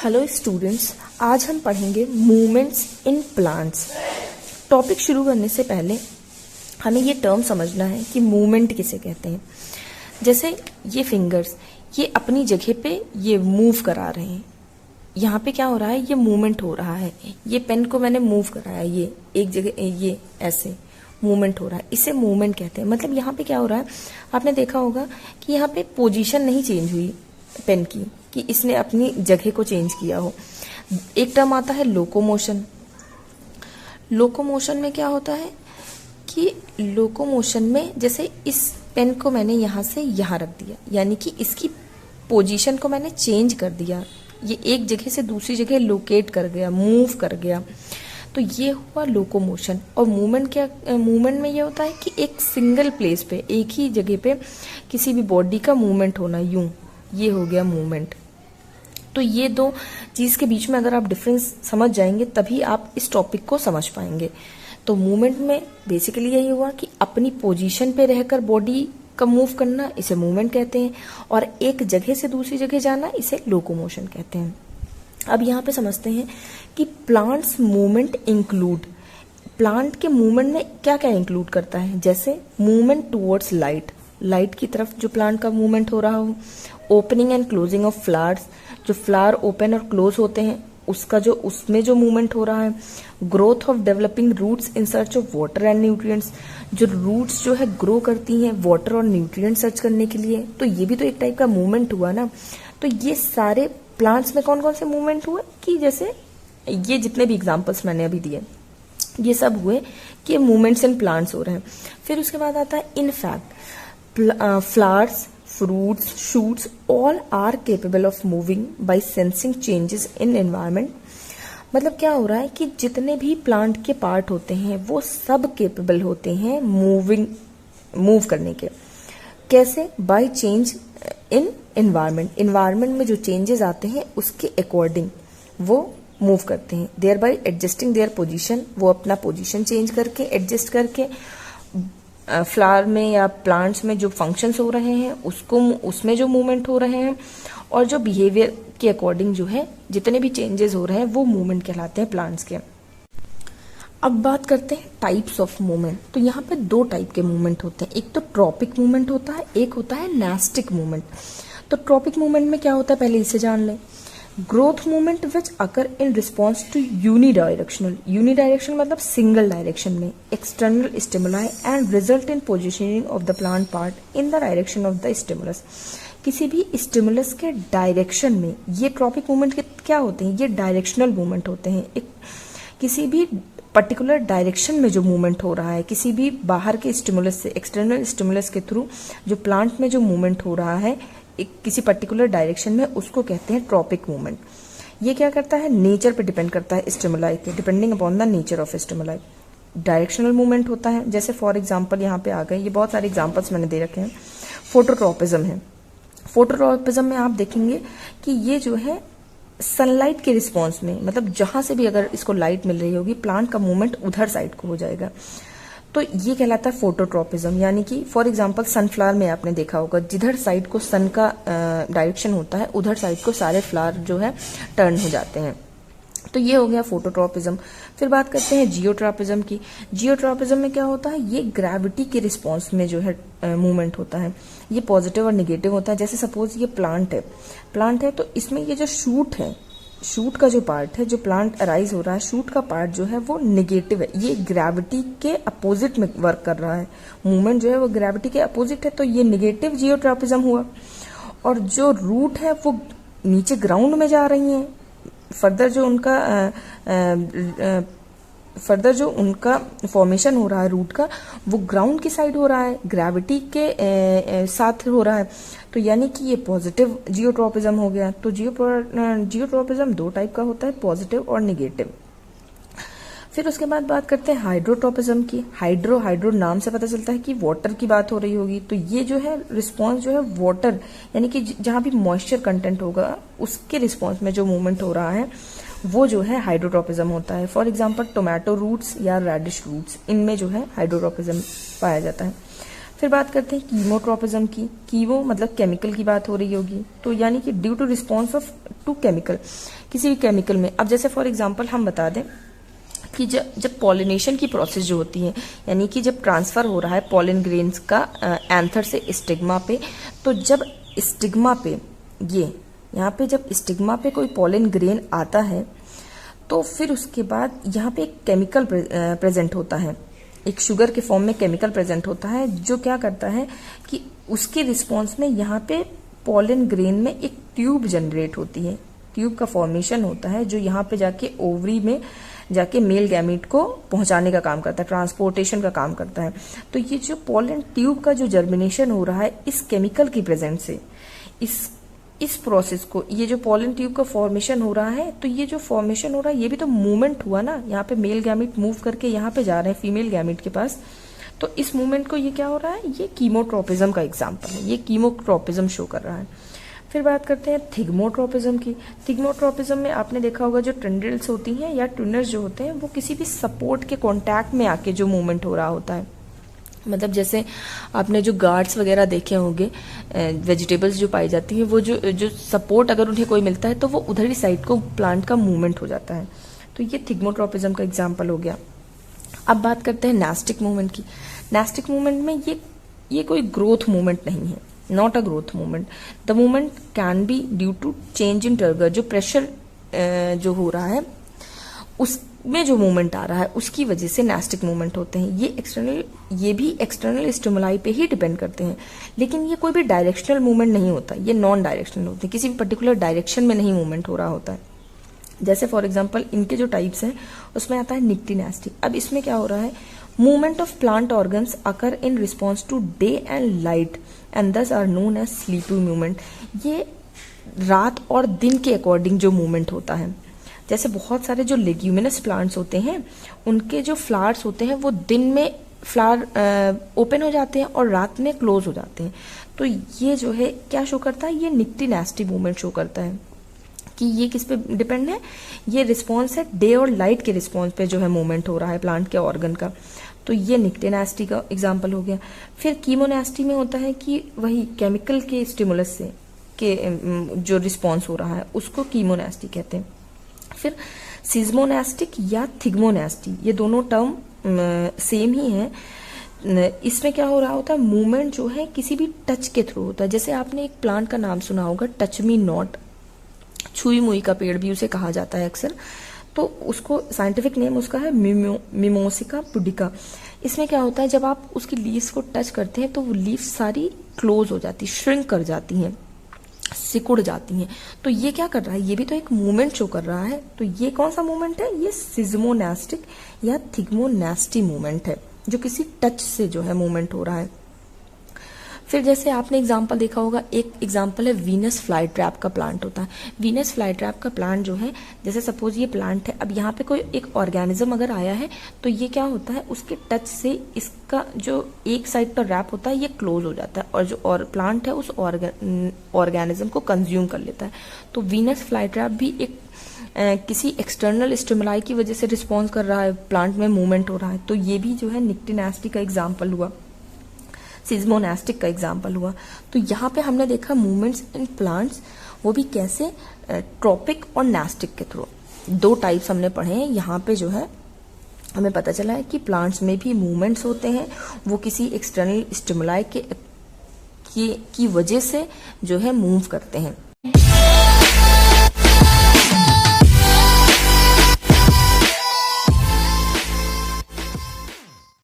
Hello students, आज हम पढ़ेंगे मूवमेंट्स इन प्लांट्स। टॉपिक शुरू करने से पहले हमें ये टर्म समझना है कि मूवमेंट किसे कहते हैं। जैसे ये फिंगर्स, ये अपनी जगह पे ये मूव करा रहे हैं। यहाँ पे क्या हो रहा है, ये मूवमेंट हो रहा है। ये पेन को मैंने मूव कराया, ये एक जगह, ये ऐसे मूवमेंट हो रहा है, इसे मूवमेंट कहते हैं। मतलब यहाँ पे क्या हो रहा है, आपने देखा होगा कि यहाँ पे पोजीशन नहीं चेंज हुई पेन की, कि इसने अपनी जगह को चेंज किया हो। एक टर्म आता है लोकोमोशन। लोकोमोशन में क्या होता है कि लोकोमोशन में जैसे इस पेन को मैंने यहाँ से यहाँ रख दिया, यानी कि इसकी पोजीशन को मैंने चेंज कर दिया, ये एक जगह से दूसरी जगह लोकेट कर गया, मूव कर गया, तो ये हुआ लोकोमोशन। और मूवमेंट क्या, मूवमेंट में ये होता है कि एक सिंगल प्लेस पे, एक ही जगह पे किसी भी बॉडी का मूवमेंट होना, यूं, ये हो गया मूवमेंट। तो ये दो चीज के बीच में अगर आप डिफरेंस समझ जाएंगे तभी आप इस टॉपिक को समझ पाएंगे। तो मूवमेंट में बेसिकली यही हुआ कि अपनी पोजीशन पे रहकर बॉडी का मूव करना, इसे मूवमेंट कहते हैं, और एक जगह से दूसरी जगह जाना, इसे लोकोमोशन कहते हैं। अब यहाँ पे समझते हैं कि प्लांट्स मूवमेंट इंक्लूड, प्लांट के मूवमेंट में क्या क्या इंक्लूड करता है। जैसे मूवमेंट टुवर्ड्स लाइट, लाइट की तरफ जो प्लांट का मूवमेंट हो रहा हो। Opening and closing of flowers, जो फ्लावर ओपन और क्लोज होते हैं उसका जो, उसमें जो मूवमेंट हो रहा है। Growth of developing roots in search of water and nutrients, जो रूट्स जो है ग्रो करती हैं वाटर और न्यूट्रिएंट सर्च करने के लिए, तो ये भी तो एक टाइप का मूवमेंट हुआ ना। तो ये सारे प्लांट्स में कौन कौन से मूवमेंट हुए, कि जैसे ये जितने भी एग्जांपल्स मैंने अभी दिए, ये सब हुए कि मूवमेंट्स इन प्लांट्स हो रहे हैं। फिर उसके बाद आता है in fact, flowers, fruits, shoots, all are capable of moving by sensing changes in environment। मतलब क्या हो रहा है कि जितने भी प्लांट के पार्ट होते हैं वो सब केपेबल होते हैं मूव करने के। कैसे? By change in environment, environment में जो चेंजेस आते हैं उसके अकॉर्डिंग वो मूव करते हैं। There by adjusting their position, वो अपना पोजीशन चेंज करके, एडजस्ट करके फ्लावर में या प्लांट्स में जो फंक्शंस हो रहे हैं उसको, उसमें जो मूवमेंट हो रहे हैं, और जो बिहेवियर के अकॉर्डिंग जो है जितने भी चेंजेस हो रहे हैं वो मूवमेंट कहलाते हैं प्लांट्स के। अब बात करते हैं टाइप्स ऑफ मूवमेंट। तो यहाँ पे दो टाइप के मूवमेंट होते हैं, एक तो ट्रॉपिक मूवमेंट होता है, एक होता है नेस्टिक मूवमेंट। तो ट्रॉपिक मूवमेंट में क्या होता है पहले इसे जान लें। Growth movement which occur in response to unidirectional, unidirectional मतलब सिंगल डायरेक्शन में, external stimuli and result in positioning of the plant part in the direction of the stimulus. किसी भी स्टिमुलस के डायरेक्शन में ये ट्रॉपिक मूवमेंट के क्या होते हैं, ये डायरेक्शनल मूवमेंट होते हैं। एक किसी भी पर्टिकुलर डायरेक्शन में जो मूवमेंट हो रहा है, किसी भी बाहर के स्टिमुलस से, एक्सटर्नल स्टिमुलस के थ्रू जो प्लांट में जो मूवमेंट हो रहा है एक किसी पर्टिकुलर डायरेक्शन में, उसको कहते हैं ट्रॉपिक मूवमेंट। ये क्या करता है, नेचर पे डिपेंड करता है, स्टिमुलाई पे, depending upon the nature of stimuli. Directional movement होता है, जैसे फॉर एग्जांपल यहाँ पे आ गए, ये बहुत सारे एग्जांपल्स मैंने दे रखे हैं। फोटोट्रॉपिज्म है। फोटोट्रॉपिज्म में आप देखेंगे कि ये जो है सनलाइट के रिस्पॉन्स में, मतलब जहां से भी अगर इसको लाइट मिल रही होगी, प्लांट का मूवमेंट उधर साइड को हो जाएगा, तो ये कहलाता है फोटोट्रॉपिज्म। यानी कि फॉर एग्जांपल सनफ्लावर में आपने देखा होगा, जिधर साइड को सन का डायरेक्शन होता है उधर साइड को सारे फ्लावर जो है टर्न हो जाते हैं। तो ये हो गया फोटोट्रॉपिज्म। फिर बात करते हैं जियोट्रॉपिज्म की। जियोट्रॉपिज्म में क्या होता है, ये ग्रेविटी के रिस्पॉन्स में जो है मूवमेंट होता है। ये पॉजिटिव और निगेटिव होता है। जैसे सपोज ये प्लांट है तो इसमें ये जो शूट है, शूट का जो पार्ट है, जो प्लांट अराइज हो रहा है, शूट का पार्ट जो है वो नेगेटिव है, ये ग्रेविटी के अपोजिट में वर्क कर रहा है, मूवमेंट जो है वो ग्रेविटी के अपोजिट है, तो ये नेगेटिव जियोट्रॉपिज्म हुआ। और जो रूट है वो नीचे ग्राउंड में जा रही हैं, फर्दर जो उनका फॉर्मेशन हो रहा है रूट का, वो ग्राउंड की साइड हो रहा है, ग्रेविटी के साथ हो रहा है, तो यानी कि ये पॉजिटिव जियोट्रॉपिज्म हो गया। तो जियोट्रॉपिज्म दो टाइप का होता है, पॉजिटिव और निगेटिव। फिर उसके बाद बात करते हैं हाइड्रोट्रॉपिज्म की। हाइड्रो नाम से पता चलता है कि वाटर की बात हो रही होगी, तो ये जो है रिस्पॉन्स जो है वाटर, यानी कि जहां भी मॉइस्चर कंटेंट होगा उसके रिस्पॉन्स में जो मूवमेंट हो रहा है वो जो है हाइड्रोट्रॉपिज्म होता है। फॉर एग्जाम्पल टोमेटो रूट्स या रेडिश रूट्स, इनमें जो है हाइड्रोट्रॉपिज्म पाया जाता है। फिर बात करते हैं कीमोट्रॉपिज्म की। कीमो मतलब केमिकल की बात हो रही होगी, तो यानी कि due to response of to chemical, किसी भी केमिकल में। अब जैसे फॉर एग्जांपल हम बता दें कि जब पॉलिनेशन की प्रोसेस जो होती है, यानी कि जब ट्रांसफर हो रहा है पॉलन ग्रेन्स का एंथर से स्टिग्मा पे, तो जब स्टिग्मा पे यहाँ पे जब स्टिग्मा पे कोई पॉलन ग्रेन आता है तो फिर उसके बाद यहाँ पे एक केमिकल प्रेजेंट होता है, एक शुगर के फॉर्म में केमिकल प्रेजेंट होता है, जो क्या करता है कि उसके रिस्पॉन्स में यहाँ पे पॉलन ग्रेन में एक ट्यूब जनरेट होती है, ट्यूब का फॉर्मेशन होता है, जो यहाँ पे जाके ओवरी में जाके मेल गैमीट को पहुंचाने का काम करता है, ट्रांसपोर्टेशन का काम करता है। तो ये जो पॉलन ट्यूब का जो जर्मिनेशन हो रहा है इस केमिकल की प्रेजेंस से, इस प्रोसेस को, ये जो पॉलन ट्यूब का फॉर्मेशन हो रहा है, तो ये जो फॉर्मेशन हो रहा है ये भी तो मूवमेंट हुआ ना, यहाँ पे मेल गैमीट मूव करके यहाँ पे जा रहे हैं फीमेल गैमीट के पास, तो इस मूवमेंट को ये क्या हो रहा है, ये कीमोट्रोपिज्म का एग्जाम्पल है, ये कीमोट्रोपिज्म शो कर रहा है। फिर बात करते हैं थिग्मोट्रोपिज्म की। थिग्मोट्रोपिज्म में आपने देखा होगा जो ट्रेंडल्स होती हैं या ट्यूनर्स जो होते हैं वो किसी भी सपोर्ट के कांटेक्ट में आके जो मूवमेंट हो रहा होता है, मतलब जैसे आपने जो गार्ड्स वगैरह देखे होंगे, वेजिटेबल्स जो पाई जाती हैं, वो जो सपोर्ट अगर उन्हें कोई मिलता है तो वो उधर ही साइड को प्लांट का मूवमेंट हो जाता है, तो ये थिग्मोट्रोपिज्म का एग्जाम्पल हो गया। अब बात करते हैं नेस्टिक मूवमेंट की। नेस्टिक मूवमेंट में ये कोई ग्रोथ मूवमेंट नहीं है, not a growth movement. The movement can be due to change in turgor, जो प्रेशर जो हो रहा है उसमें जो मूवमेंट आ रहा है उसकी वजह से नेस्टिक मूवमेंट होते हैं। ये भी एक्सटर्नल स्टिमुलाई पे ही डिपेंड करते हैं, लेकिन ये कोई भी डायरेक्शनल मूवमेंट नहीं होता, ये नॉन डायरेक्शनल होते हैं, किसी भी पर्टिकुलर डायरेक्शन में नहीं मूवमेंट हो रहा होता है। जैसे फॉर एग्जाम्पल इनके जो टाइप्स हैं उसमें आता है निक्टिनेस्टिक। अब इसमें क्या हो रहा है, movement of plant organs occur in response to day and light and thus are known as sleepy movement. ये रात और दिन के अकॉर्डिंग जो मूवमेंट होता है, जैसे बहुत सारे जो लेग्यूमिनस प्लांट्स होते हैं उनके जो फ्लावर्स होते हैं वो दिन में फ्लावर ओपन हो जाते हैं और रात में क्लोज हो जाते हैं, तो ये जो है क्या शो करता है, ये निक्टिनेस्टी मूवमेंट शो करता है कि ये किस पे डिपेंड है, ये रिस्पॉन्स है डे और लाइट के रिस्पॉन्स पे जो है मूवमेंट हो रहा है प्लांट के ऑर्गन का, तो ये निक्टिनेस्टी का एग्जाम्पल हो गया। फिर कीमोनेस्टी में होता है कि वही केमिकल के स्टिमुलस से के जो रिस्पॉन्स हो रहा है उसको कीमोनेस्टी कहते हैं। फिर सिज्मोनेस्टिक या थिग्मोनेस्टी, ये दोनों टर्म सेम ही है। इसमें क्या हो रहा होता है, मूवमेंट जो है किसी भी टच के थ्रू होता है। जैसे आपने एक प्लांट का नाम सुना होगा टच मी नॉट, छुई मुई का पेड़ भी उसे कहा जाता है अक्सर, तो उसको साइंटिफिक नेम उसका है मिमोसिका पुडिका। इसमें क्या होता है, जब आप उसकी लीव्स को टच करते हैं तो वो लीव्स सारी क्लोज हो जाती, श्रिंक कर जाती हैं, सिकुड़ जाती हैं, तो ये क्या कर रहा है, ये भी तो एक मूवमेंट शो कर रहा है। तो ये कौन सा मूवमेंट है, ये सिज्मोनेस्टिक या थिग्मोनेस्टी मूवमेंट है, जो किसी टच से जो है मूवमेंट हो रहा है। फिर जैसे आपने एग्जाम्पल देखा होगा, एक एग्जाम्पल है वीनस फ्लाई ट्रैप का प्लांट होता है। वीनस फ्लाई ट्रैप का प्लांट जो है, जैसे सपोज ये प्लांट है, अब यहाँ पे कोई एक ऑर्गेनिज्म अगर आया है तो ये क्या होता है, उसके टच से इसका जो एक साइड पर रैप होता है ये क्लोज हो जाता है और जो और प्लांट है उस ऑर्गेनिज्म को कंज्यूम कर लेता है। तो वीनस फ्लाई ट्रैप भी एक किसी एक्सटर्नल स्टिमुलाई की वजह से रिस्पॉन्स कर रहा है, प्लांट में मूवमेंट हो रहा है, तो ये भी जो है निक्टिनेस्टी का एग्जाम्पल हुआ, सिज्मोनेस्टिक का एग्जाम्पल हुआ। तो यहाँ पे हमने देखा मूवमेंट्स इन प्लांट्स, वो भी कैसे, ट्रॉपिक और नेस्टिक के थ्रू। दो टाइप्स हमने पढ़े हैं। यहाँ पे जो है हमें पता चला है कि प्लांट्स में भी मूवमेंट्स होते हैं, वो किसी एक्सटर्नल स्टिमुलाई की वजह से जो है मूव करते हैं।